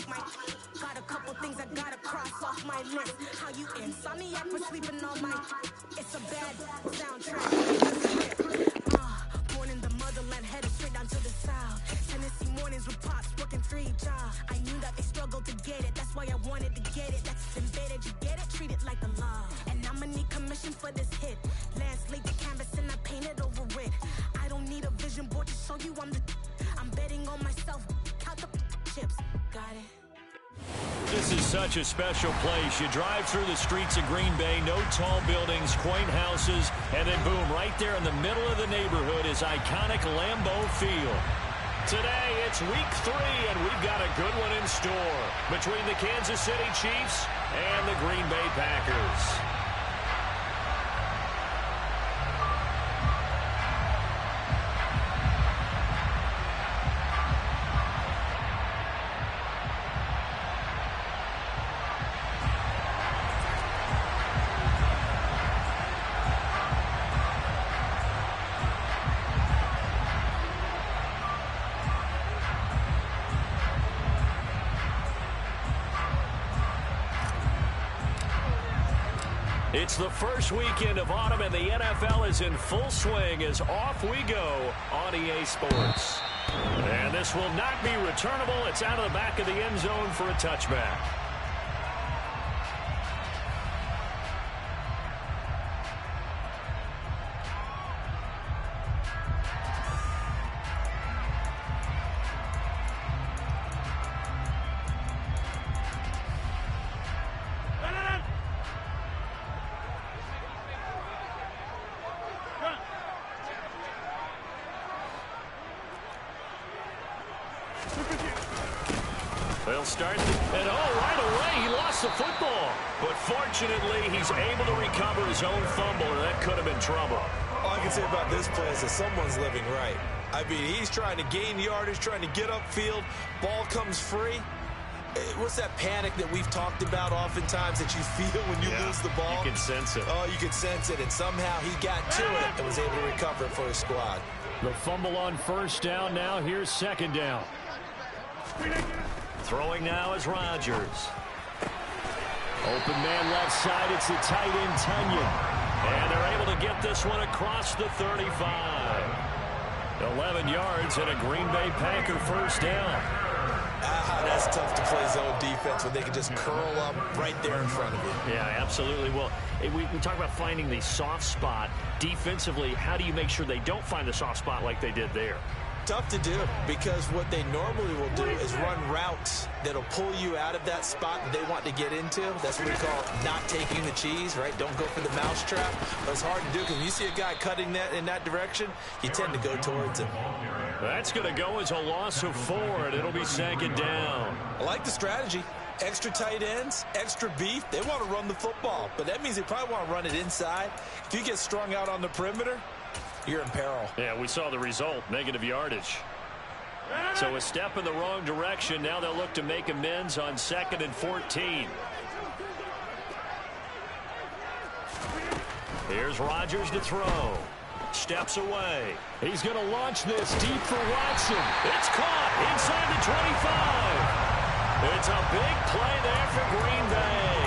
off my. Got a couple things I gotta cross off my list. How you insomniac for sleeping on my. It's a bad soundtrack. Born in the motherland, headed straight down to the south. Tennessee mornings with pops, working 3 jobs. I knew that they struggled to get it. That's why I wanted to get it. That's embedded. You get it? Treat it like a law. And I'ma need commission for this hit. Lance laid the canvas and I painted over it. I don't need a vision board to show you I'm betting on myself. Count the chips. Got it. This is such a special place. You drive through the streets of Green Bay, no tall buildings, quaint houses, and then boom, right there in the middle of the neighborhood is iconic Lambeau Field. Today, it's week 3, and we've got a good one in store between the Kansas City Chiefs and the Green Bay Packers. It's the first weekend of autumn, and the NFL is in full swing as off we go on EA Sports. And this will not be returnable. It's out of the back of the end zone for a touchback. They'll start, and right away, he lost the football. But fortunately, he's able to recover his own fumble, or that could have been trouble. All I can say about this play is that someone's living right. I mean, he's trying to gain yardage, trying to get upfield. Ball comes free. What's that panic that we've talked about oftentimes that you feel when you lose the ball? You can sense it. Oh, you can sense it, and somehow he got to it and was able to recover it for his squad. The fumble on first down. Now here's second down. Throwing now is Rodgers. Open man left side. It's the tight end, Tunyon. And they're able to get this one across the 35. 11 yards and a Green Bay Packer first down. That's tough to play zone defense when they can just curl up right there in front of you. Yeah, absolutely. Well, we talk about finding the soft spot. Defensively, how do you make sure they don't find the soft spot like they did there? Tough to do, because what they normally will do is run routes that'll pull you out of that spot that they want to get into. That's what we call not taking the cheese, right? Don't go for the mousetrap. But it's hard to do because when you see a guy cutting that in that direction, you tend to go towards him. That's going to go as a loss of 4, and it'll be second down. I like the strategy. Extra tight ends, extra beef. They want to run the football, but that means they probably want to run it inside. If you get strung out on the perimeter, you're in peril. Yeah, we saw the result, negative yardage. So a step in the wrong direction. Now they'll look to make amends on 2nd and 14. Here's Rodgers to throw. Steps away. He's going to launch this deep for Watson. It's caught inside the 25. It's a big play there for Green Bay.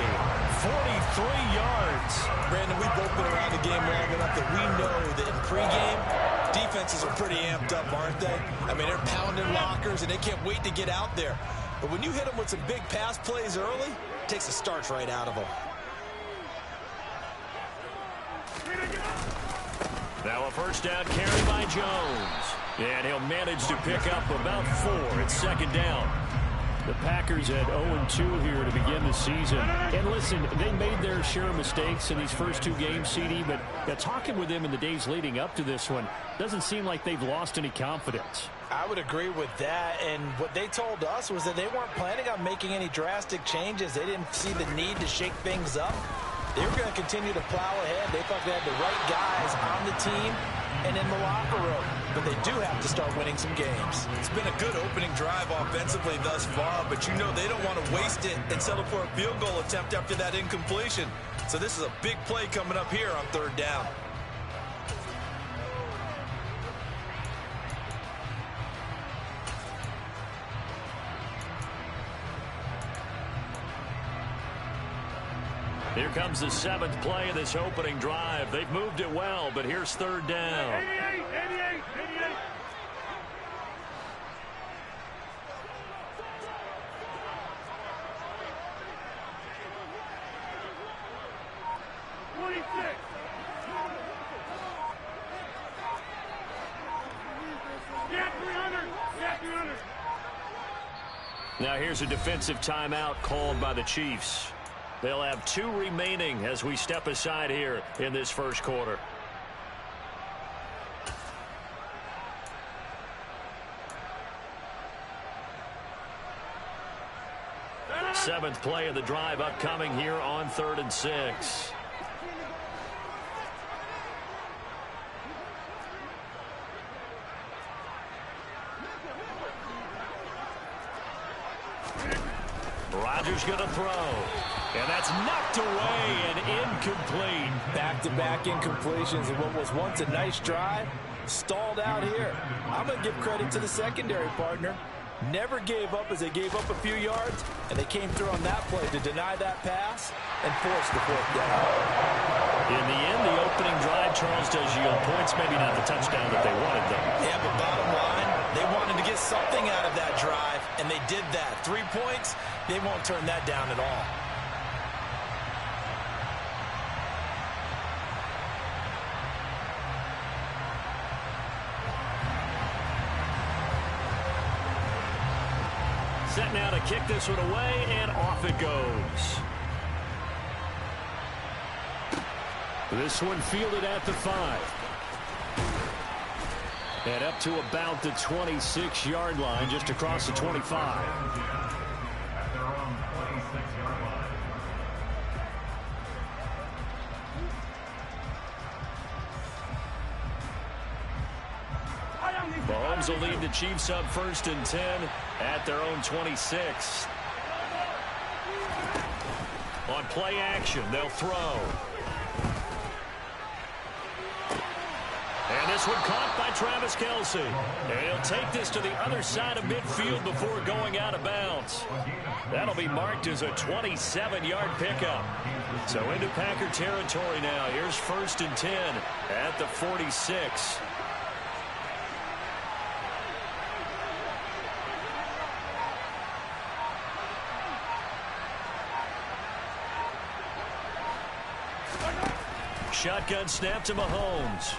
43 yards. Brandon, we've both been around the game long enough that we know that in pregame, defenses are pretty amped up, aren't they? I mean, they're pounding lockers, and they can't wait to get out there. But when you hit them with some big pass plays early, it takes the starch right out of them. Now a first down carry by Jones. And he'll manage to pick up about 4. It's second down. The Packers at 0-2 here to begin the season. And listen, they made their share of mistakes in these first 2 games, CD, but talking with them in the days leading up to this one, doesn't seem like they've lost any confidence. I would agree with that, and what they told us was that they weren't planning on making any drastic changes. They didn't see the need to shake things up. They were going to continue to plow ahead. They thought they had the right guys on the team and in the locker room. But they do have to start winning some games. It's been a good opening drive offensively thus far, but you know they don't want to waste it and settle for a field goal attempt after that incompletion. So this is a big play coming up here on 3rd down. Here comes the 7th play of this opening drive. They've moved it well, but here's 3rd down. 88. 26. Get 300. Get 300. Now here's a defensive timeout called by the Chiefs. They'll have 2 remaining as we step aside here in this first quarter. Seventh play of the drive upcoming here on 3rd and 6. Rodgers going to throw. And that's knocked away and incomplete. Back-to-back incompletions in what was once a nice drive. Stalled out here. I'm going to give credit to the secondary partner. Never gave up as they gave up a few yards, and they came through on that play to deny that pass and force the 4th down. In the end, the opening drive, Charles, does yield points. Maybe not the touchdown that they wanted, though. Yeah, but bottom line, they wanted to get something out of that drive, and they did that. 3 points, they won't turn that down at all. Set now to kick this one away, and off it goes. This one fielded at the 5. And up to about the 26-yard line, just across the 25. Mahomes will lead the Chiefs up 1st and 10 at their own 26. On play action, they'll throw. And this one caught by Travis Kelce. And he'll take this to the other side of midfield before going out of bounds. That'll be marked as a 27-yard pickup. So into Packer territory now. Here's 1st and 10 at the 46. Shotgun snap to Mahomes.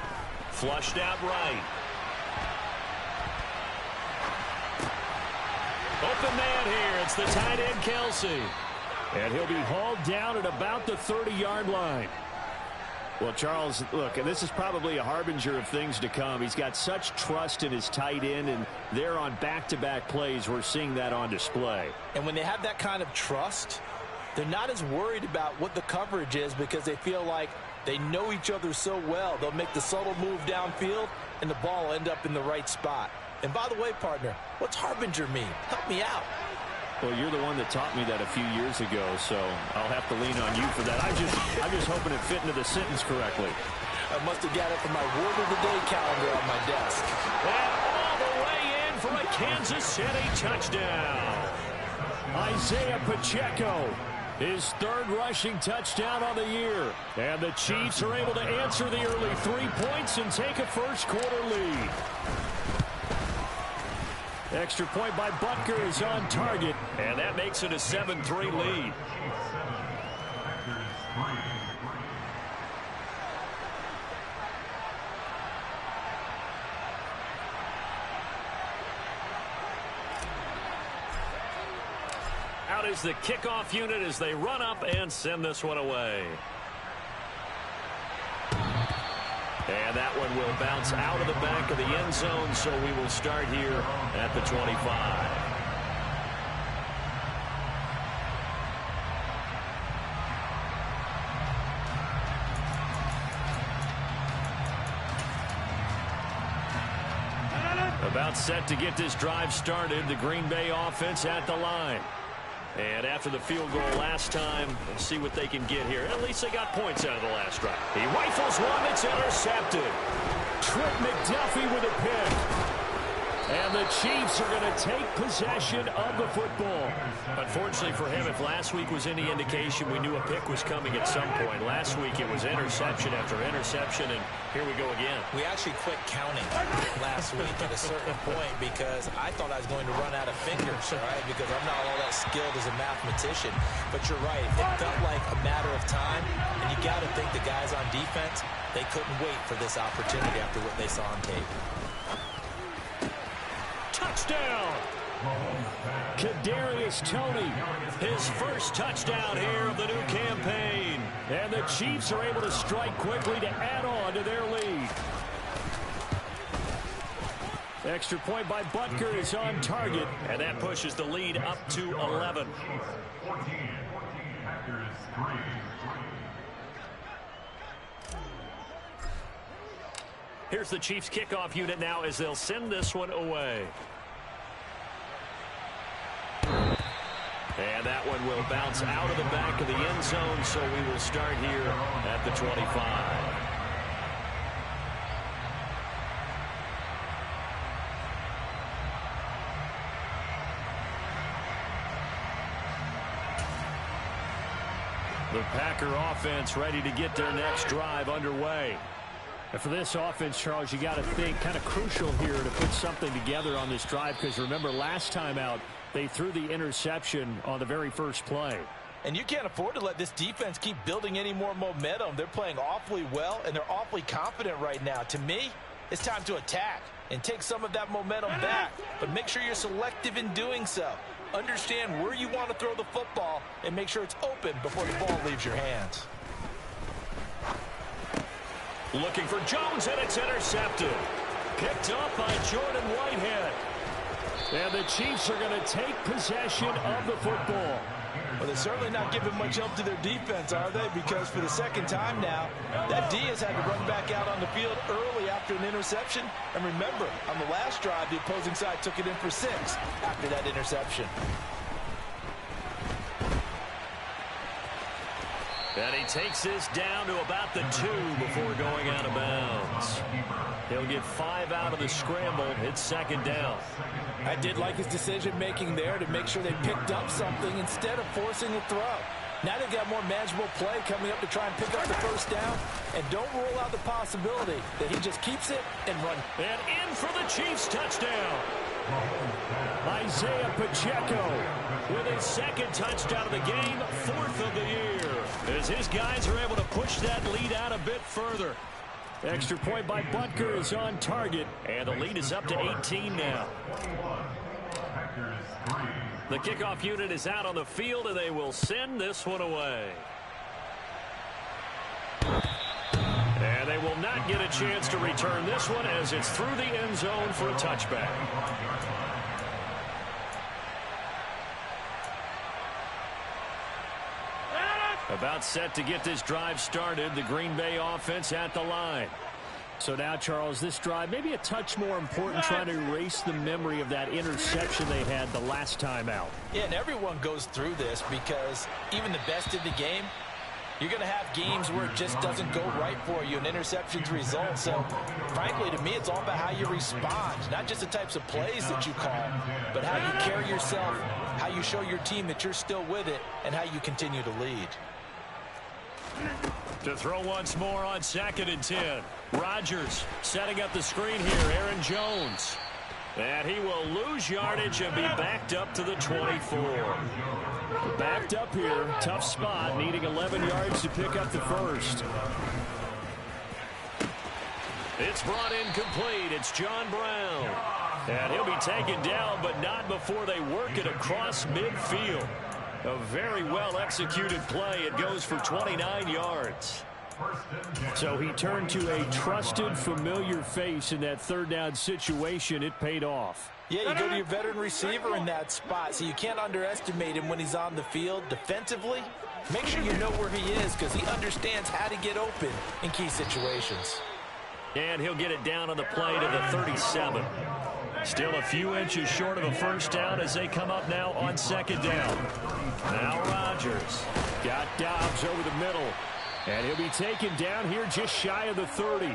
Flushed out right. Open man here. It's the tight end, Kelce. And he'll be hauled down at about the 30-yard line. Well, Charles, look, this is probably a harbinger of things to come. He's got such trust in his tight end, and they're on back-to-back plays. We're seeing that on display. And when they have that kind of trust, they're not as worried about what the coverage is because they feel like they know each other so well. They'll make the subtle move downfield, and the ball will end up in the right spot. And by the way, partner, what's harbinger mean? Help me out. Well, you're the one that taught me that a few years ago, so I'll have to lean on you for that. I'm just hoping it fit into the sentence correctly. I must have got it from my word of the day calendar on my desk. And all the way in for a Kansas City touchdown. Isaiah Pacheco, his 3rd rushing touchdown on the year. And the Chiefs are able to answer the early 3 points and take a first-quarter lead. Extra point by Butker is on target, and that makes it a 7-3 lead. Out is the kickoff unit as they run up and send this one away. And that one will bounce out of the back of the end zone, so we will start here at the 25. About set to get this drive started, the Green Bay offense at the line. And after the field goal last time, we'll see what they can get here. At least they got points out of the last drive. He rifles one that's intercepted. Trent McDuffie with a pick. And the Chiefs are going to take possession of the football. Unfortunately for him, if last week was any indication, we knew a pick was coming at some point. Last week it was interception after interception, and here we go again. We actually quit counting last week at a certain point because I thought I was going to run out of fingers, right? Because I'm not all that skilled as a mathematician. But you're right. It felt like a matter of time, and you got to think the guys on defense, they couldn't wait for this opportunity after what they saw on tape. Touchdown! Kadarius Toney, his first touchdown here of the new campaign. And the Chiefs are able to strike quickly to add on to their lead. Extra point by Butker is on target, and that pushes the lead up to 11. Here's the Chiefs kickoff unit now as they'll send this one away. And that one will bounce out of the back of the end zone, so we will start here at the 25. The Packer offense ready to get their next drive underway. And for this offense, Charles, you got to think kind of crucial here to put something together on this drive, because remember last time out they threw the interception on the very first play. And you can't afford to let this defense keep building any more momentum. They're playing awfully well, and they're awfully confident right now. To me, it's time to attack and take some of that momentum back. But make sure you're selective in doing so. Understand where you want to throw the football and make sure it's open before the ball leaves your hands. Looking for Jones, and it's intercepted. Picked up by Jordan Whitehead. And the Chiefs are going to take possession of the football. Well, they're certainly not giving much help to their defense, are they? Because for the second time now, that D has had to run back out on the field early after an interception. And remember, on the last drive, the opposing side took it in for 6 after that interception. And he takes this down to about the 2 before going out of bounds. He'll get 5 out of the scramble. It's second down. I did like his decision-making there to make sure they picked up something instead of forcing a throw. Now they've got more manageable play coming up to try and pick up the first down. And don't rule out the possibility that he just keeps it and runs. And in for the Chiefs touchdown. Isaiah Pacheco with his second touchdown of the game, 4th of the year. As his guys are able to push that lead out a bit further. Extra point by Butker is on target, and the lead is up to 18 now. The kickoff unit is out on the field, and they will send this one away. And they will not get a chance to return this one as it's through the end zone for a touchback. About set to get this drive started. The Green Bay offense at the line. So now, Charles, this drive maybe a touch more important, trying to erase the memory of that interception they had the last time out. Yeah, and everyone goes through this because even the best in the game, you're going to have games where it just doesn't go right for you, and interceptions result. So, frankly, to me, it's all about how you respond, not just the types of plays that you call, but how you carry yourself, how you show your team that you're still with it, and how you continue to lead. To throw once more on 2nd and 10. Rodgers setting up the screen here. Aaron Jones. And he will lose yardage and be backed up to the 24. Backed up here. Tough spot. Needing 11 yards to pick up the first. It's brought in complete. It's John Brown. And he'll be taken down, but not before they work it across midfield. A very well-executed play. It goes for 29 yards. So he turned to a trusted, familiar face in that third down situation. It paid off. Yeah, you go to your veteran receiver in that spot, so you can't underestimate him when he's on the field defensively. Make sure you know where he is because he understands how to get open in key situations. And he'll get it down on the play to the 37. Still a few inches short of a first down as they come up now on 2nd down. Now Rodgers got Dobbs over the middle. And he'll be taken down here just shy of the 30.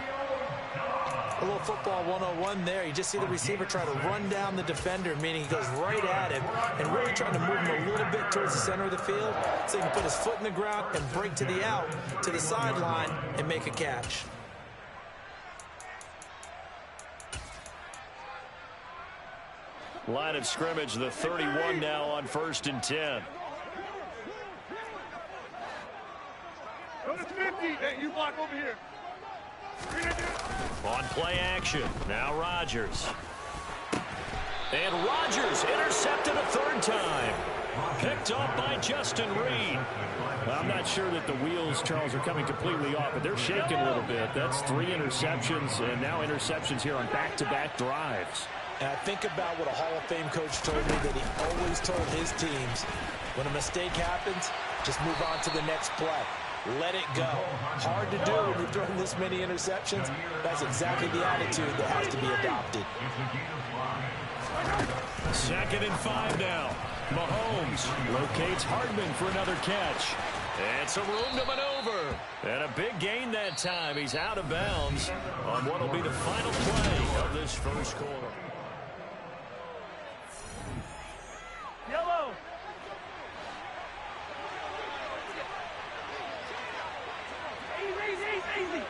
A little football 101 there. You just see the receiver try to run down the defender, meaning he goes right at him and really trying to move him a little bit towards the center of the field so he can put his foot in the ground and break to the out, to the sideline, and make a catch. Line of scrimmage, the 31 now on 1st and 10. Go to 50. Hey, you block over here. On play action, now Rodgers. And Rodgers intercepted a 3rd time. Picked off by Justin Reed. I'm not sure that the wheels, Charles, are coming completely off, but they're shaking a little bit. That's 3 interceptions, and now interceptions here on back-to-back drives. And I think about what a Hall of Fame coach told me that he always told his teams, when a mistake happens, just move on to the next play. Let it go. Hard to do when you're throwing this many interceptions. That's exactly the attitude that has to be adopted. 2nd and 5 now. Mahomes locates Hardman for another catch. And some room to maneuver. And a big gain that time. He's out of bounds on what will be the final play of this first quarter. Yellow. Easy.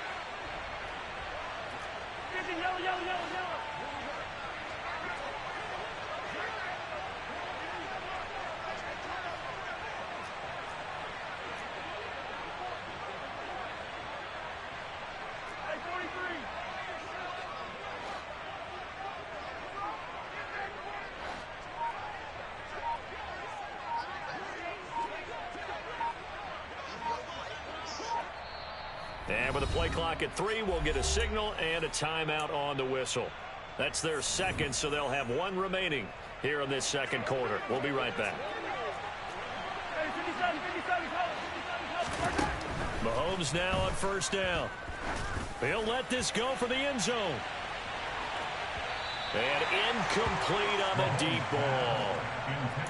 Yellow. Hey, 43. And with a play clock at 3, we'll get a signal and a timeout on the whistle. That's their 2nd, so they'll have 1 remaining here in this 2nd quarter. We'll be right back. Hey, 57. Mahomes now on 1st down. He'll let this go for the end zone. And incomplete on the deep ball.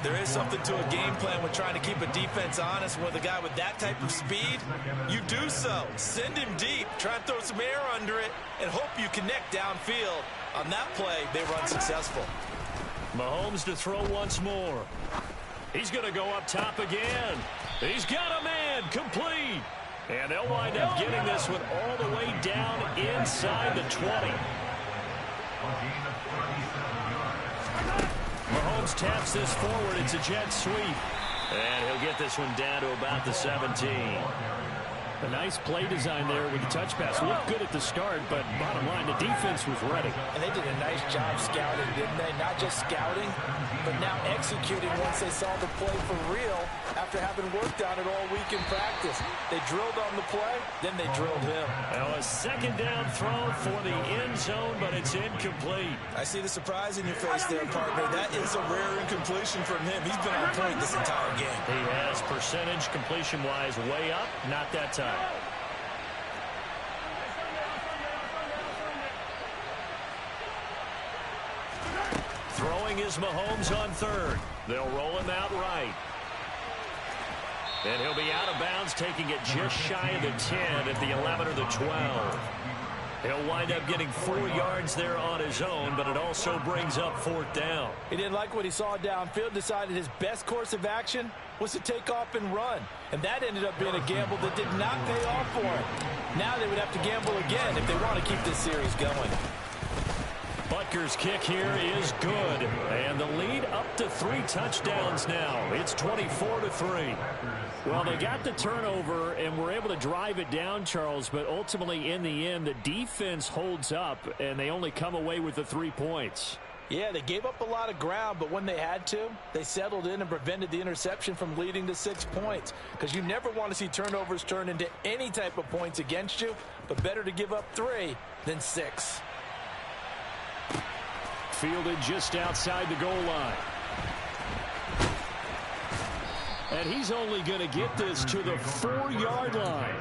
There is something to a game plan with trying to keep a defense honest. With a guy with that type of speed, you do so. Send him deep, try and throw some air under it, and hope you connect downfield. On that play, they run successful. Mahomes to throw once more. He's going to go up top again. He's got a man, complete. And they'll wind up getting this one all the way down inside the 20. Mahomes taps this forward. It's a jet sweep. And he'll get this one down to about the 17. A nice play design there with the touch pass. Looked good at the start, but bottom line, the defense was ready. And they did a nice job scouting, didn't they? Not just scouting, but now executing once they saw the play for real after having worked on it all week in practice. They drilled on the play, then they drilled him. Now a 2nd down throw for the end zone, but it's incomplete. I see the surprise in your face there, partner. That is a rare incompletion from him. He's been on point this entire game. He has percentage completion-wise way up, not that time. Throwing is Mahomes on 3rd. They'll roll him out right. And he'll be out of bounds, taking it just shy of the 10 at the 11 or the 12. He'll wind up getting 4 yards there on his own, but it also brings up 4th down. He didn't like what he saw downfield, decided his best course of action was to take off and run. And that ended up being a gamble that did not pay off for him. Now they would have to gamble again if they want to keep this series going. Butker's kick here is good. And the lead up to 3 touchdowns now. It's 24-3. Well, they got the turnover and were able to drive it down, Charles, but ultimately in the end, the defense holds up, and they only come away with the 3 points. Yeah, they gave up a lot of ground, but when they had to, they settled in and prevented the interception from leading to 6 points. Because you never want to see turnovers turn into any type of points against you, but better to give up 3 than 6. Fielded just outside the goal line. And he's only going to get this to the 4-yard line.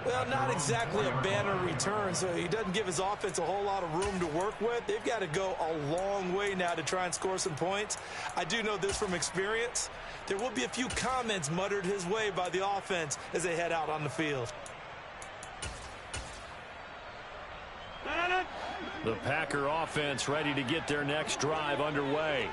Well, not exactly a banner return, so he doesn't give his offense a whole lot of room to work with. They've got to go a long way now to try and score some points. I do know this from experience. There will be a few comments muttered his way by the offense as they head out on the field. The Packer offense ready to get their next drive underway.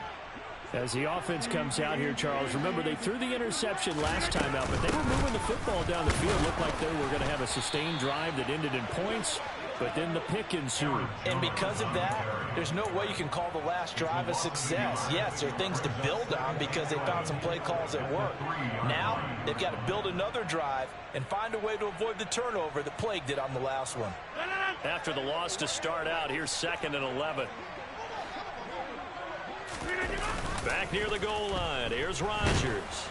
As the offense comes out here, Charles, remember they threw the interception last time out, but they were moving the football down the field. Looked like they were going to have a sustained drive that ended in points, but then the pick ensued. And because of that, there's no way you can call the last drive a success. Yes, there are things to build on because they found some play calls that work. Now, they've got to build another drive and find a way to avoid the turnover that plagued it on the last one. After the loss to start out, here's 2nd and 11. Back near the goal line, here's Rodgers.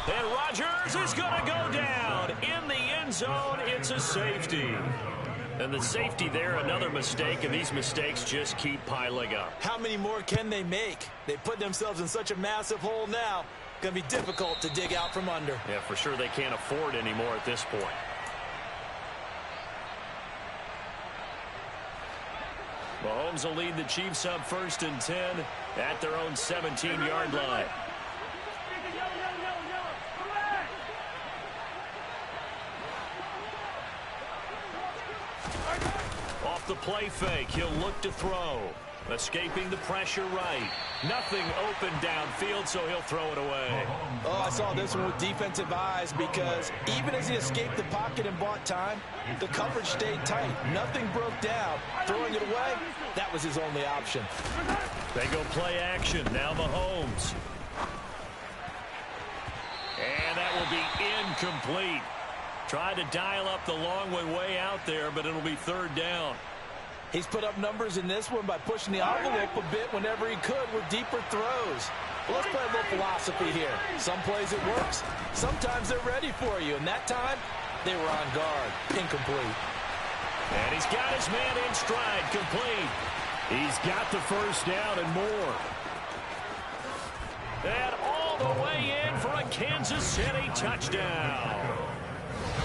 And Rodgers is going to go down in the end zone. It's a safety. And the safety there, another mistake, and these mistakes just keep piling up. How many more can they make? They put themselves in such a massive hole now. Going to be difficult to dig out from under. Yeah, for sure they can't afford anymore at this point. Mahomes will lead the Chiefs up 1st and 10 at their own 17-yard line. Off the play fake, he'll look to throw. Escaping the pressure right. Nothing open downfield, so he'll throw it away. Oh, I saw this one with defensive eyes because even as he escaped the pocket and bought time, the coverage stayed tight. Nothing broke down. Throwing it away, that was his only option. They go play action. Now Mahomes. And that will be incomplete. Tried to dial up the long way out there, but it'll be 3rd down. He's put up numbers in this one by pushing the envelope a bit whenever he could with deeper throws. Well, let's play a little philosophy here. Some plays it works. Sometimes they're ready for you. And that time, they were on guard. Incomplete. And he's got his man in stride. Complete. He's got the 1st down and more. And all the way in for a Kansas City touchdown.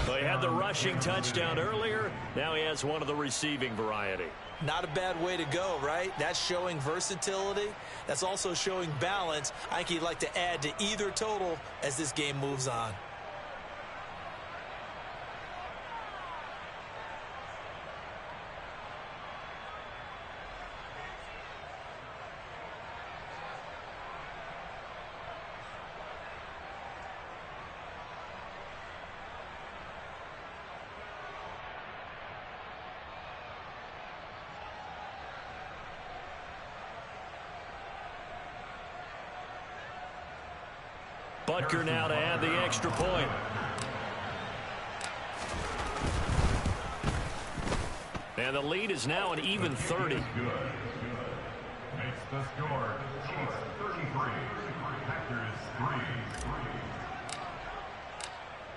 Well, he had the rushing touchdown earlier. Now he has one of the receiving variety. Not a bad way to go, right? That's showing versatility. That's also showing balance. I think he'd like to add to either total as this game moves on. Butker now to add the extra point. And the lead is now an even 30. Makes the score. Chiefs 33. Packers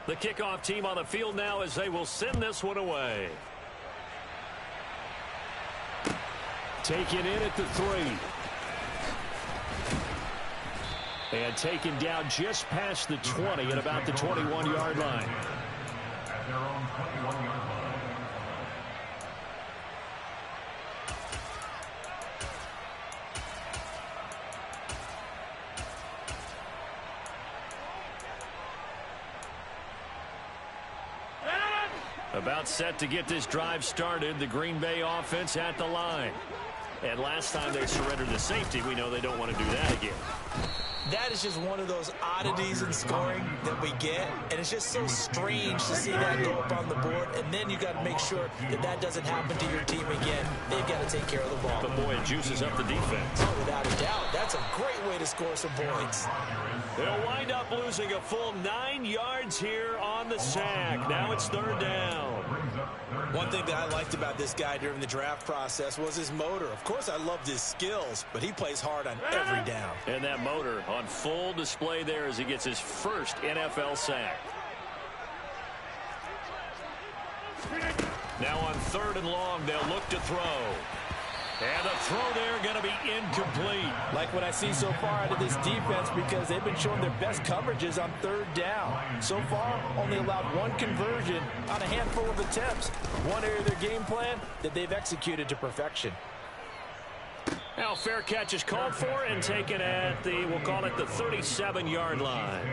3. The kickoff team on the field now as they will send this one away. Taken in at the 3. And taken down just past the 20 at about the 21-yard line. At their own 21-yard line. About set to get this drive started. The Green Bay offense at the line. And last time they surrendered the safety, we know they don't want to do that again. That is just one of those oddities in scoring that we get, and it's just so strange to see that go up on the board, and then you got to make sure that that doesn't happen to your team again. They've got to take care of the ball. But boy, it juices up the defense. Oh, without a doubt. That's a great way to score some points. They'll wind up losing a full 9 yards here on the sack. Now it's 3rd down. One thing that I liked about this guy during the draft process was his motor. Of course, I loved his skills, but he plays hard on every down. And that motor on full display there as he gets his first NFL sack. Now on 3rd and long, they'll look to throw. And the throw there going to be incomplete. Like what I see so far out of this defense because they've been showing their best coverages on 3rd down. So far, only allowed 1 conversion on a handful of attempts. One area of their game plan that they've executed to perfection. Now fair catch is called for and taken at the, we'll call it the 37-yard line.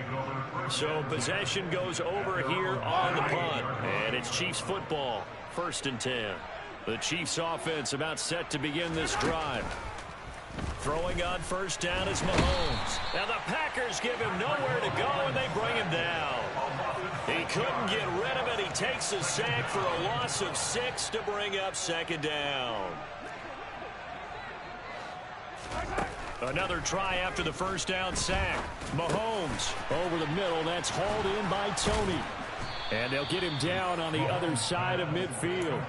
So possession goes over here on the punt. And it's Chiefs football, 1st and 10. The Chiefs offense about set to begin this drive. Throwing on first down is Mahomes. Now the Packers give him nowhere to go, and they bring him down. He couldn't get rid of it. He takes a sack for a loss of 6 to bring up second down. Another try after the first down sack. Mahomes over the middle. That's hauled in by Tony. And they'll get him down on the other side of midfield.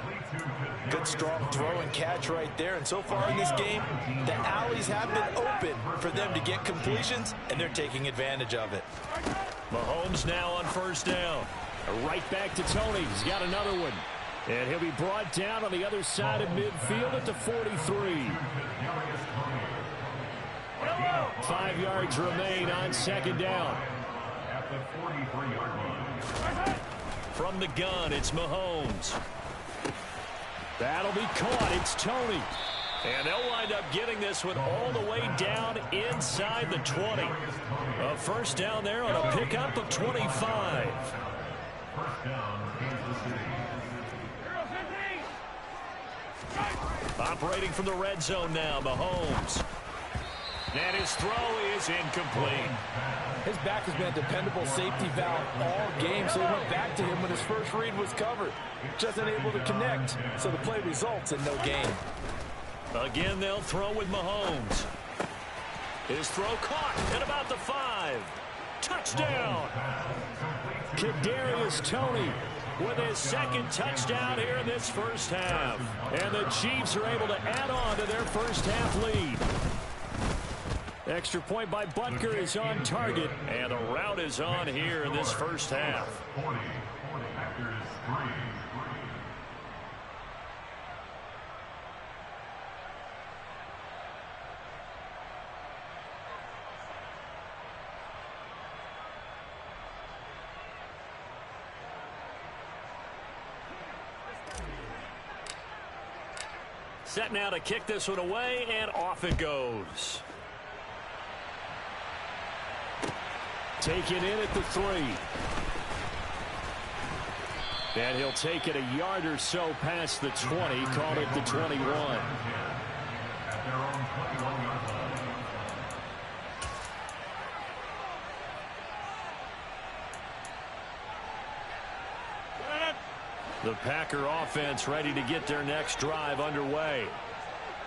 Good strong throw and catch right there. And so far in this game, the alleys have been open for them to get completions, and they're taking advantage of it. Mahomes now on first down. Right back to Tony. He's got another one. And he'll be brought down on the other side of midfield at the 43. 5 yards remain on second down. At the 43-yard line. From the gun, it's Mahomes. That'll be caught. It's Tony. And they'll wind up getting this one all the way down inside the 20. A first down there on a pickup of 25. First down, Kansas City. Operating from the red zone now, Mahomes. And his throw is incomplete. His back has been a dependable safety valve all game, so he went back to him when his first read was covered. Just unable to connect, so the play results in no gain. Again, they'll throw with Mahomes. His throw caught at about the 5. Touchdown! Kadarius Toney with his second touchdown here in this first half. And the Chiefs are able to add on to their first half lead. Extra point by Butker is on target. And the route is on here in this first half. 40, Packers 3. Set now to kick this one away, and off it goes. Taken in at the 3. And he'll take it a yard or so past the 20, called it the 21. At their own 21-yard line. The Packer offense ready to get their next drive underway.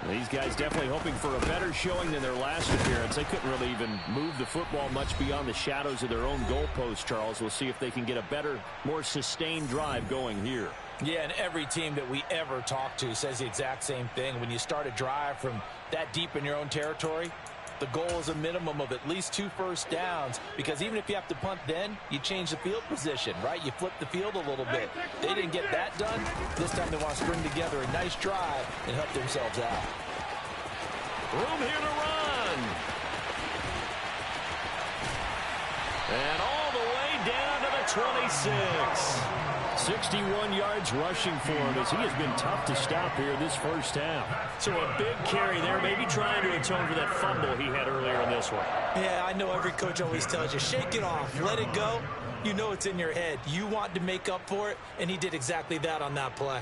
These guys definitely hoping for a better showing than their last appearance. They couldn't really even move the football much beyond the shadows of their own goalpost, Charles. We'll see if they can get a better, more sustained drive going here. Yeah, and every team that we ever talk to says the exact same thing. When you start a drive from that deep in your own territory, the goal is a minimum of at least 2 first downs, because even if you have to punt then, you change the field position, right? You flip the field a little bit. They didn't get that done. This time they want to string together a nice drive and help themselves out. Room here to run. And all the way down to the 26. 61 yards rushing for him, as he has been tough to stop here this first half. So a big carry there, maybe trying to atone for that fumble he had earlier in this one. Yeah, I know every coach always tells you, shake it off, let it go. You know it's in your head. You want to make up for it, and he did exactly that on that play.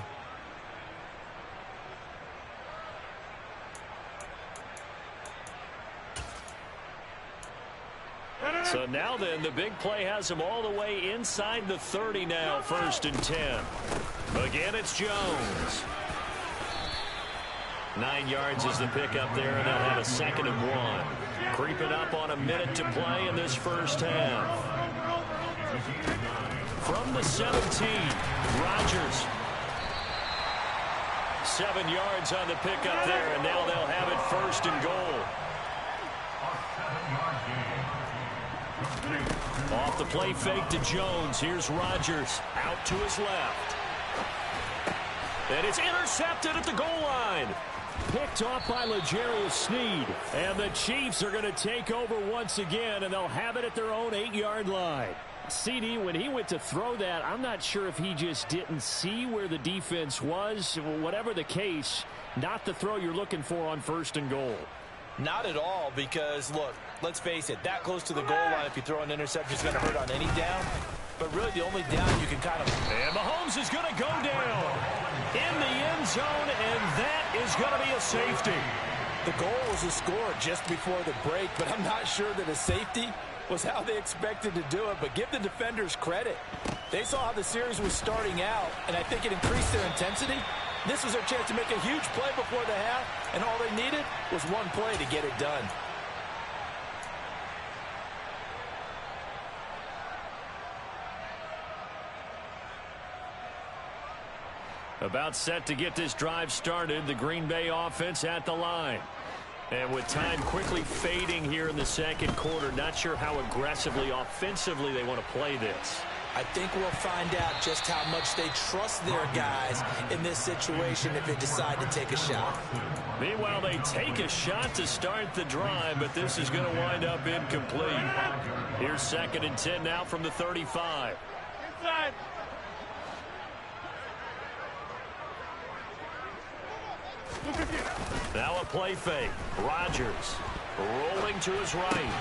So now then, the big play has him all the way inside the 30 now, 1st and 10. Again, it's Jones. 9 yards is the pickup there, and they'll have a 2nd and 1. Creeping up on a minute to play in this first half. From the 17, Rodgers. 7 yards on the pickup there, and now they'll have it 1st and goal. Off the play fake to Jones. Here's Rodgers out to his left. And it's intercepted at the goal line. Picked off by L'Jarius Sneed. And the Chiefs are going to take over once again, and they'll have it at their own 8-yard line. CD, when he went to throw that, I'm not sure if he just didn't see where the defense was. Whatever the case, not the throw you're looking for on 1st and goal. Not at all, because, look, let's face it, that close to the goal line, if you throw an interception, is going to hurt on any down. But really, the only down you can kind of... And Mahomes is going to go down in the end zone, and that is going to be a safety. The goal was a score just before the break, but I'm not sure that a safety was how they expected to do it. But give the defenders credit. They saw how the series was starting out, and I think it increased their intensity. This was their chance to make a huge play before the half, and all they needed was one play to get it done. About set to get this drive started, the Green Bay offense at the line. And with time quickly fading here in the second quarter, not sure how aggressively, offensively they want to play this. I think we'll find out just how much they trust their guys in this situation if they decide to take a shot. Meanwhile, they take a shot to start the drive, but this is going to wind up incomplete. Here's 2nd and 10 now from the 35. Inside. Now a play fake. Rodgers rolling to his right.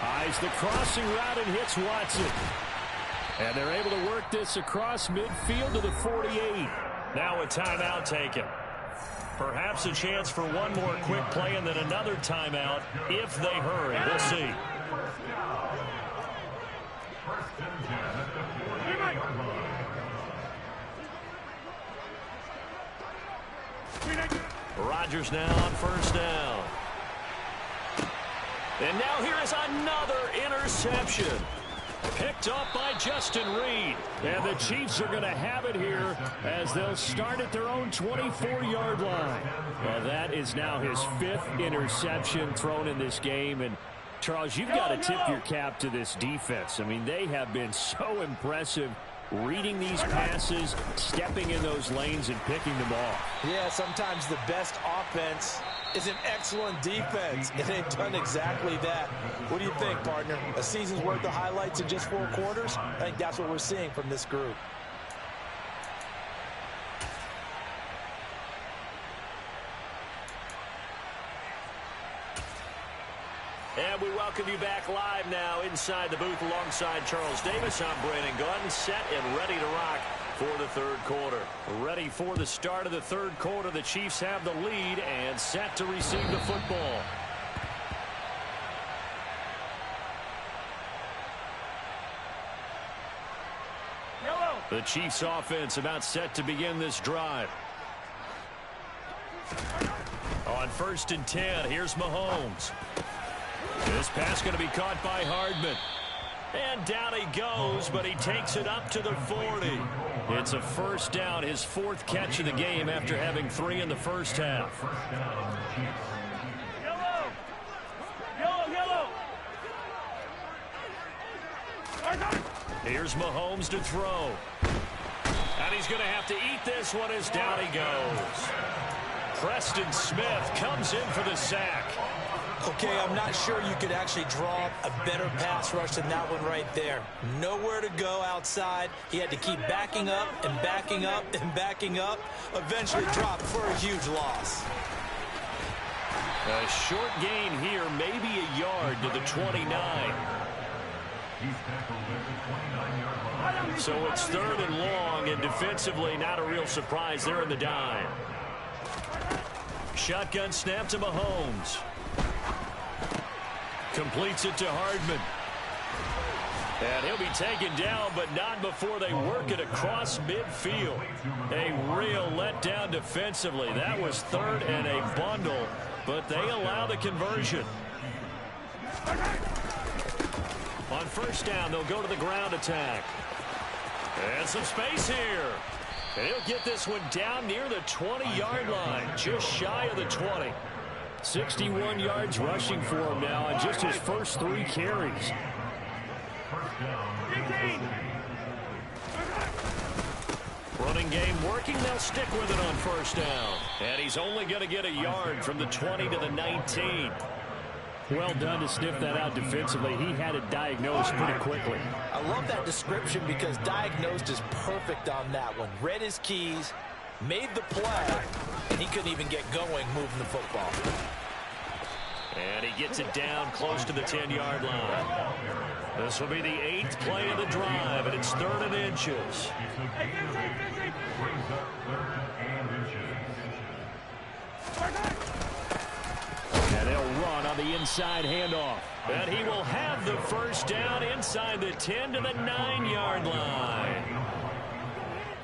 Eyes the crossing route and hits Watson. And they're able to work this across midfield to the 48. Now a timeout taken. Perhaps a chance for one more quick play and then another timeout if they hurry. We'll see. Rodgers now on 1st down. And now here is another interception. Picked up by Justin Reed. And the Chiefs are going to have it here as they'll start at their own 24-yard line. Well, that is now his 5th interception thrown in this game. And, Charles, you've got to tip your cap to this defense. I mean, they have been so impressive reading these passes, stepping in those lanes, and picking them off. Yeah, sometimes the best offense is an excellent defense, and they've done exactly that. What do you think, partner? A season's worth of highlights in just 4 quarters? I think that's what we're seeing from this group. And we welcome you back live now inside the booth alongside Charles Davis. I'm Brandon Gunn, set and ready to rock for the 3rd quarter. Ready for the start of the 3rd quarter. The Chiefs have the lead and set to receive the football. The Chiefs offense about set to begin this drive. On 1st and 10, here's Mahomes. This pass going to be caught by Hardman. And down he goes, but he takes it up to the 40. It's a 1st down, his 4th catch of the game after having 3 in the first half. Yellow. Here's Mahomes to throw. And he's going to have to eat this one as down he goes. Preston Smith comes in for the sack. Okay, I'm not sure you could actually draw a better pass rush than that one right there. Nowhere to go outside. He had to keep backing up and backing up and backing up. Eventually dropped for a huge loss. A short gain here, maybe a yard to the 29. So it's 3rd and long, and defensively not a real surprise there in the dime. Shotgun snap to Mahomes. Completes it to Hardman. And he'll be taken down, but not before they work it across midfield. A real letdown defensively. That was 3rd and a bundle, but they allow the conversion. On 1st down, they'll go to the ground attack. And some space here. And he'll get this one down near the 20-yard line, just shy of the 20. 61 yards rushing for him now on just his first 3 carries. Running game working. They'll stick with it on 1st down. And he's only going to get a yard from the 20 to the 19. Well done to sniff that out defensively. He had it diagnosed pretty quickly. I love that description because diagnosed is perfect on that one. Read his keys, made the play, and he couldn't even get going moving the football. And he gets it down close to the 10-yard line. This will be the 8th play of the drive, and it's 3rd and inches. And they'll run on the inside handoff. And he will have the first down inside the 10 to the 9-yard line.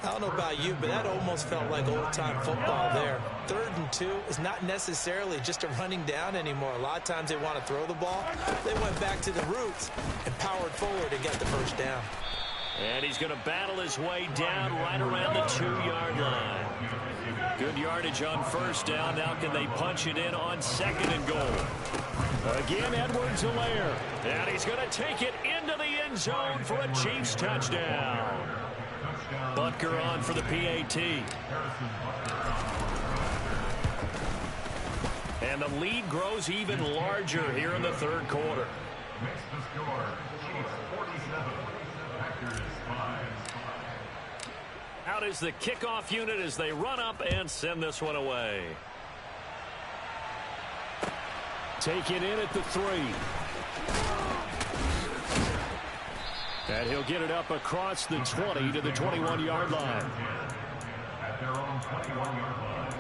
I don't know about you, but that almost felt like old-time football there. 3rd and 2 is not necessarily just a running down anymore. A lot of times they want to throw the ball. They went back to the roots and powered forward and got the first down. And he's going to battle his way down right around the 2-yard line. Good yardage on first down. Now can they punch it in on 2nd and goal? Again, Edwards-Helaire. And he's going to take it into the end zone for a Chiefs touchdown. Butker on for the PAT. And the lead grows even larger here in the 3rd quarter. Makes the score, Chiefs 47, Packers 5. Out is the kickoff unit as they run up and send this one away. Take it in at the 3. And he'll get it up across the 20 to the 21-yard line. At their own 21-yard line.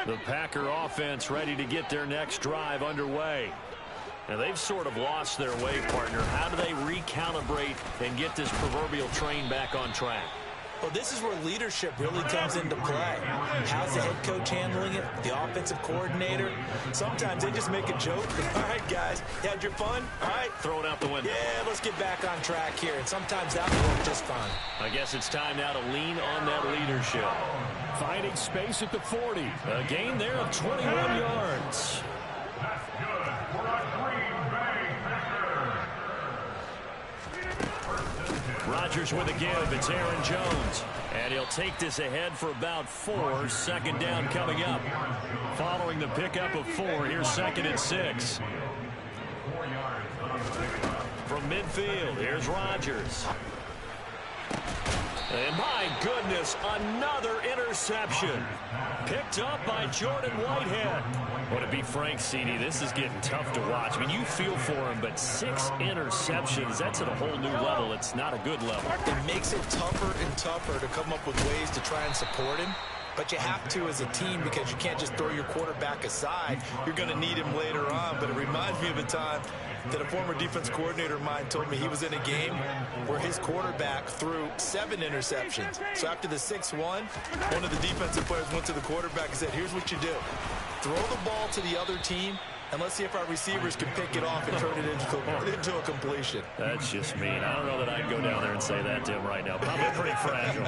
The Packer offense ready to get their next drive underway. And they've sort of lost their way, partner. How do they recalibrate and get this proverbial train back on track? Well, this is where leadership really comes into play. How's the head coach handling it? The offensive coordinator? Sometimes they just make a joke. All right, guys, you had your fun? All right. Throw it out the window. Yeah, let's get back on track here. And sometimes that will work just fine. I guess it's time now to lean on that leadership. Finding space at the 40. A gain there of 21 yards. That's good for a Green Bay Packer. Rodgers with a give. It's Aaron Jones. And he'll take this ahead for about 4. 2nd down coming up. Following the pickup of 4, here's 2nd and 6. From midfield, here's Rodgers. And my goodness, another interception. Picked up by Jordan Whitehead. Well, to be frank, CD, this is getting tough to watch. I mean, you feel for him, but 6 interceptions, that's at a whole new level. It's not a good level. It makes it tougher and tougher to come up with ways to try and support him. But you have to as a team because you can't just throw your quarterback aside. You're going to need him later on. But it reminds me of a time that a former defense coordinator of mine told me he was in a game where his quarterback threw 7 interceptions. So after the 6-1, one of the defensive players went to the quarterback and said, here's what you do. Throw the ball to the other team, and let's see if our receivers can pick it off and turn it into a completion. That's just mean. I don't know that I'd go down there and say that to him right now. Probably pretty fragile.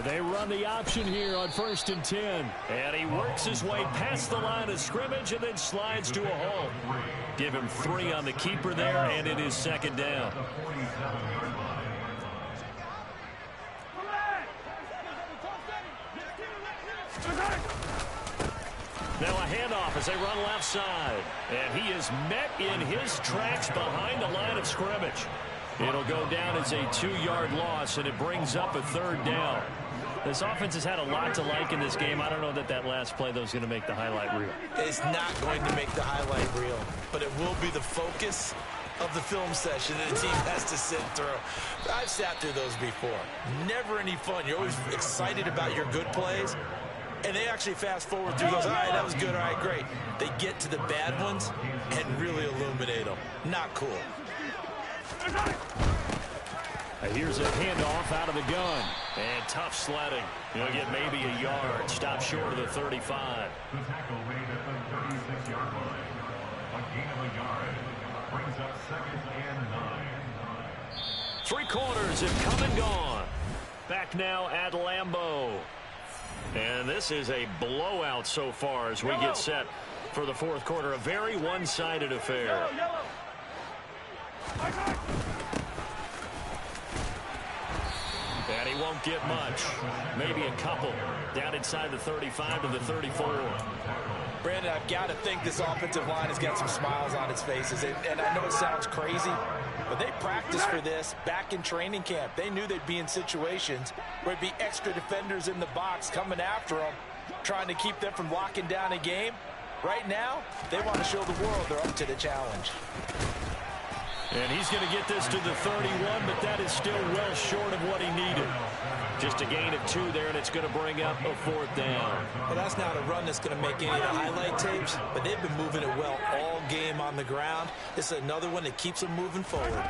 They run the option here on 1st and 10. And he works his way past the line of scrimmage and then slides to a halt. Give him 3 on the keeper there, and it is 2nd down. Now a handoff as they run left side. And he is met in his tracks behind the line of scrimmage. It'll go down as a 2-yard loss, and it brings up a 3rd down. This offense has had a lot to like in this game. I don't know that that last play, though, is going to make the highlight reel. It's not going to make the highlight reel, but it will be the focus of the film session that the team has to sit through. I've sat through those before. Never any fun. You're always excited about your good plays, and they actually fast forward through those. All right, that was good. All right, great. They get to the bad ones and really illuminate them. Not cool. Here's a handoff out of the gun. And tough sledding. He'll get maybe a yard. Stop short of the 35. The tackle made at the 36-yard line. A gain of a yard. Brings up 2nd and 9. 3 quarters have come and gone. Back now at Lambeau. And this is a blowout so far as we get set for the 4th quarter. A very one-sided affair. And he he won't get much. Maybe a couple. Down inside the 35 to the 34. Brandon, I've got to think this offensive line has got some smiles on its faces. And I know it sounds crazy, but they practiced for this back in training camp. They knew they'd be in situations where there'd be extra defenders in the box coming after them, trying to keep them from locking down a game. Right now, they want to show the world they're up to the challenge. And he's going to get this to the 31, but that is still well short of what he needed. Just a gain of 2 there, and it's going to bring up a 4th down. Well, that's not a run that's going to make any of the highlight tapes, but they've been moving it well all game on the ground. This is another one that keeps them moving forward.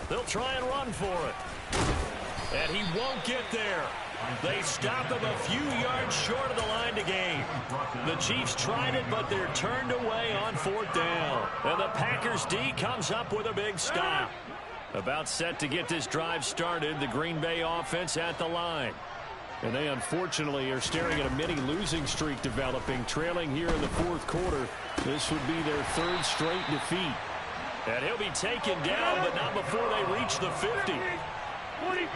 They'll try and run for it. And he won't get there. They stop him a few yards short of the line to gain. The Chiefs tried it, but they're turned away on 4th down. And the Packers D comes up with a big stop. About set to get this drive started, the Green Bay offense at the line. And they unfortunately are staring at a mini losing streak developing, trailing here in the 4th quarter. This would be their 3rd straight defeat. And he'll be taken down, but not before they reach the 50. 46.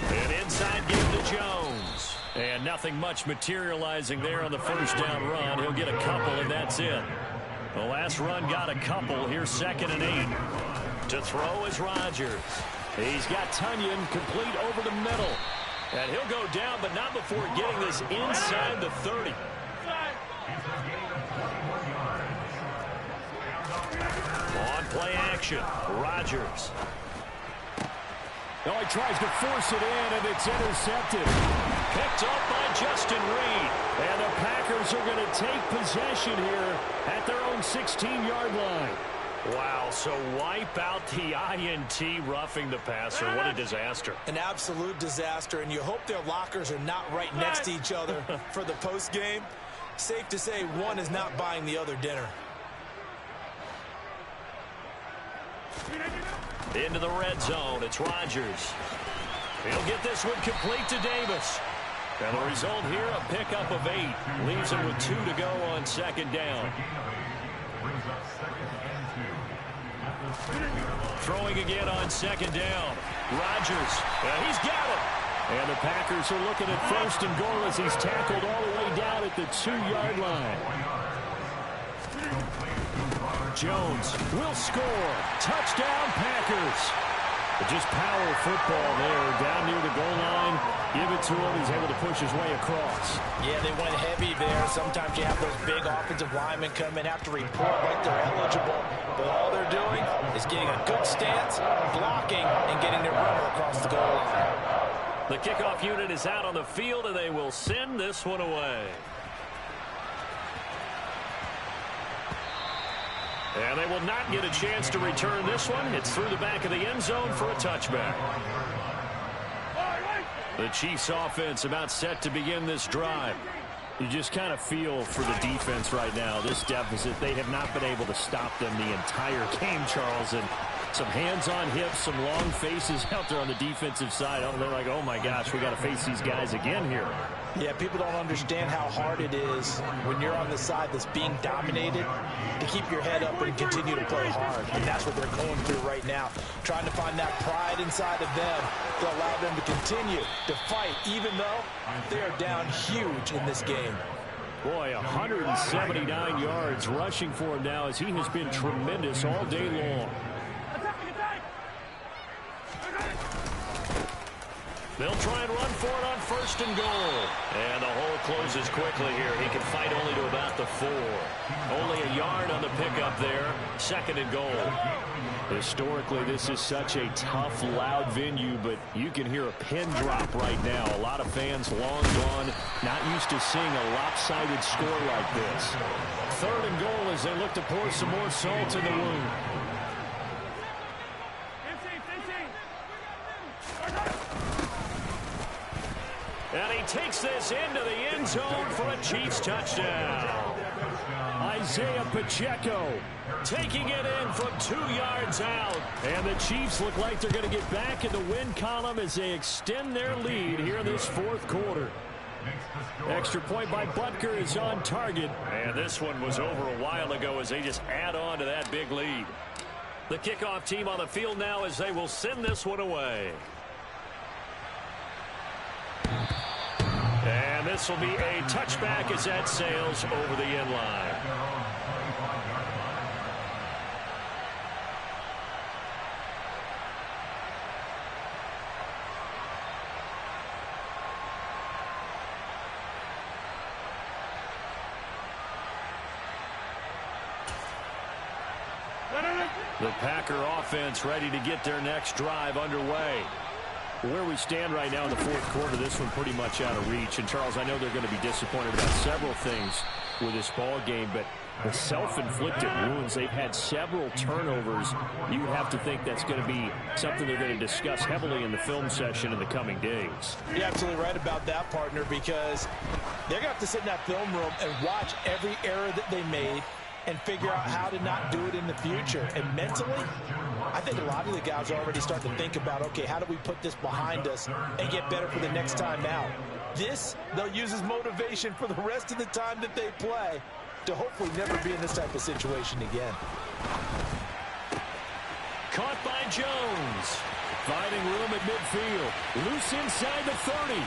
And inside game to Jones. And nothing much materializing there on the 1st down run. He'll get a couple, and that's it. The last run got a couple. Here's 2nd and 8. To throw is Rodgers. He's got Tunyon complete over the middle. And he'll go down, but not before getting this inside the 30. On play action, Rodgers. Oh, he tries to force it in, and it's intercepted. Picked up by Justin Reed. And the Packers are going to take possession here at their own 16-yard line. Wow, so wipe out the INT, roughing the passer. What a disaster. An absolute disaster, and you hope their lockers are not right next to each other for the postgame. Safe to say one is not buying the other dinner. Into the red zone, it's Rodgers. He'll get this one complete to Davis. And the result here, a pickup of 8. Leaves him with 2 to go on 2nd down. Throwing again on 2nd down. Rodgers, he's got it. And the Packers are looking at 1st and goal as he's tackled all the way down at the 2-yard line. Jones will score. Touchdown, Packers. Just power football there, down near the goal line. Give it to him. He's able to push his way across. Yeah, they went heavy there. Sometimes you have those big offensive linemen come in, have to report like they're eligible. But all they're doing is getting a good stance, blocking, and getting their runner across the goal line. The kickoff unit is out on the field, and they will send this one away. And they will not get a chance to return this one. It's through the back of the end zone for a touchback. The Chiefs offense about set to begin this drive. You just kind of feel for the defense right now. This deficit, they have not been able to stop them the entire game, Charles. And some hands on hips, some long faces out there on the defensive side. Oh, they're like, oh my gosh, we got to face these guys again here. Yeah, people don't understand how hard it is when you're on the side that's being dominated to keep your head up and continue to play hard. And that's what they're going through right now, trying to find that pride inside of them to allow them to continue to fight, even though they are down huge in this game. Boy, 179 yards rushing for him now as he has been tremendous all day long. They'll try and run for it on 1st and goal. And the hole closes quickly here. He can fight only to about the 4. Only a yard on the pickup there. 2nd and goal. Historically, this is such a tough, loud venue, but you can hear a pin drop right now. A lot of fans long gone, not used to seeing a lopsided score like this. 3rd and goal as they look to pour some more salt in the wound. And he takes this into the end zone for a Chiefs touchdown. Isaiah Pacheco taking it in from 2 yards out. And the Chiefs look like they're going to get back in the win column as they extend their lead here in this 4th quarter. Extra point by Butker is on target. And this one was over a while ago as they just add on to that big lead. The kickoff team on the field now as they will send this one away. And this will be a touchback as that sails over the end line. The Packer offense ready to get their next drive underway. Where we stand right now in the fourth quarter, this one pretty much out of reach. And, Charles, I know they're going to be disappointed about several things with this ball game, but the self-inflicted wounds, they've had several turnovers. You would have to think that's going to be something they're going to discuss heavily in the film session in the coming days. You're absolutely right about that, partner, because they're going to have to sit in that film room and watch every error that they made and figure out how to not do it in the future. And mentally, I think a lot of the guys are already starting to think about, okay, how do we put this behind us and get better for the next time out? This, they'll use as motivation for the rest of the time that they play to hopefully never be in this type of situation again. Caught by Jones. Finding room at midfield. Loose inside the 30.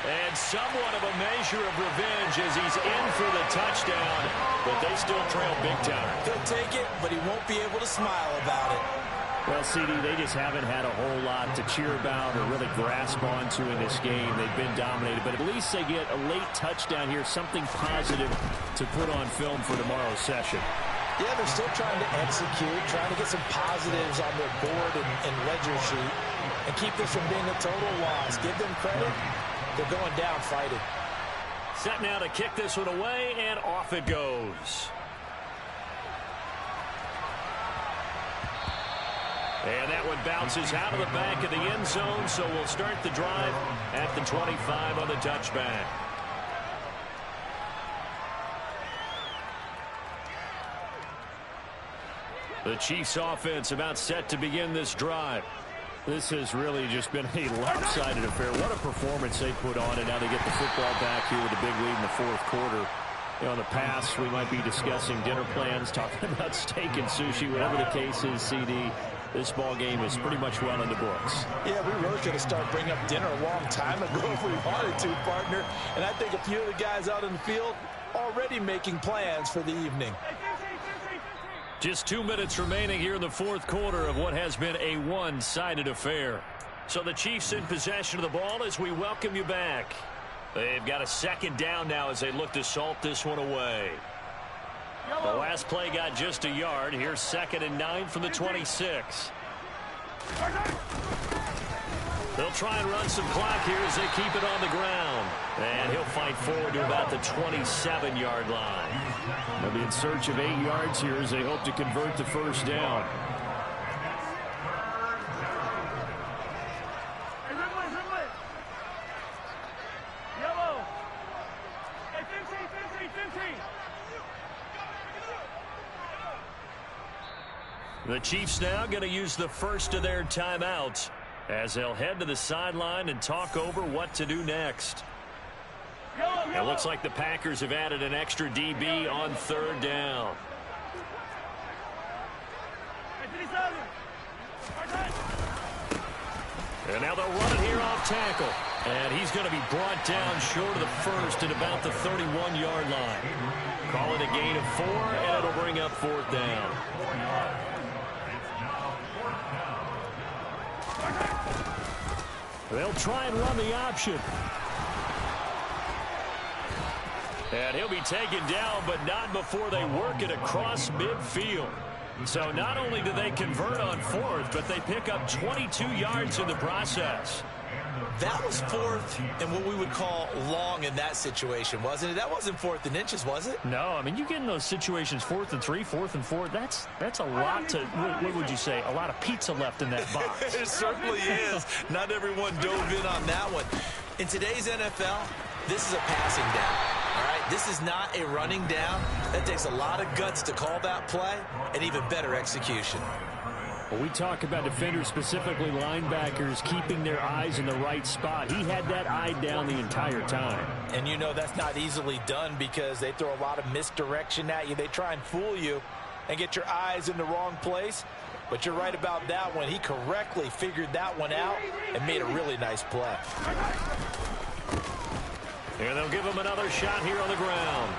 And somewhat of a measure of revenge as he's in for the touchdown, but they still trail big time. He'll take it, but he won't be able to smile about it. Well, CD, they just haven't had a whole lot to cheer about or really grasp onto in this game. They've been dominated, but at least they get a late touchdown here, something positive to put on film for tomorrow's session. Yeah, they're still trying to execute, trying to get some positives on their board and ledger sheet and keep this from being a total loss. Give them credit. They're going down fighting. Set now to kick this one away, and off it goes. And that one bounces out of the back of the end zone, so we'll start the drive at the 25 on the touchback. The Chiefs offense about set to begin this drive. This has really just been a lopsided affair. What a performance they put on, and now they get the football back here with a big lead in the fourth quarter. You know, in the past, we might be discussing dinner plans, talking about steak and sushi, whatever the case is, CD. This ball game is pretty much well in the books. Yeah, we really could have started bringing up dinner a long time ago if we wanted to, partner. And I think a few of the guys out in the field already making plans for the evening. Just 2 minutes remaining here in the fourth quarter of what has been a one-sided affair. So the Chiefs in possession of the ball as we welcome you back. They've got a second down now as they look to salt this one away. The last play got just a yard. Here's 2nd and 9 from the 26. They'll try and run some clock here as they keep it on the ground. And he'll fight forward to about the 27-yard line. They'll be in search of 8 yards here as they hope to convert the first down. The Chiefs now going to use the first of their timeouts as they'll head to the sideline and talk over what to do next. It looks like the Packers have added an extra DB on 3rd down. And now they'll run it here off tackle. And he's going to be brought down short of the first at about the 31-yard line. Call it a gain of 4, and it'll bring up 4th down. They'll try and run the option. And he'll be taken down, but not before they work it across midfield. So not only do they convert on 4th, but they pick up 22 yards in the process. That was 4th and what we would call long in that situation, wasn't it? That wasn't 4th and inches, was it? No, I mean, you get in those situations 4th and 3, 4th and 4. That's a lot to, what would you say, a lot of pizza left in that box. It certainly is. Not everyone dove in on that one. In today's NFL, this is a passing down. All right, this is not a running down. That takes a lot of guts to call that play and even better execution. Well, we talk about defenders, specifically linebackers, keeping their eyes in the right spot. He had that eye down the entire time. And you know that's not easily done because they throw a lot of misdirection at you. They try and fool you. and get your eyes in the wrong place. But you're right about that one. He correctly figured that one out and made a really nice play. And they'll give him another shot here on the ground.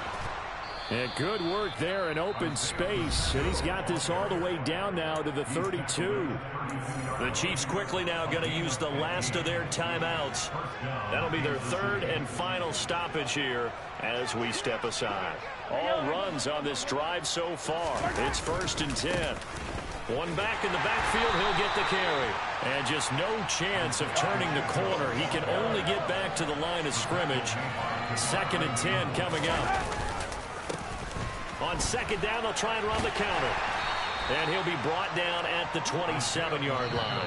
And good work there in open space. And he's got this all the way down now to the 32. The Chiefs quickly now going to use the last of their timeouts. That'll be their third and final stoppage here as we step aside. All runs on this drive so far. It's 1st and 10. One back in the backfield, he'll get the carry. And just no chance of turning the corner. He can only get back to the line of scrimmage. 2nd and 10 coming up. On 2nd down, they'll try and run the counter. And he'll be brought down at the 27-yard line.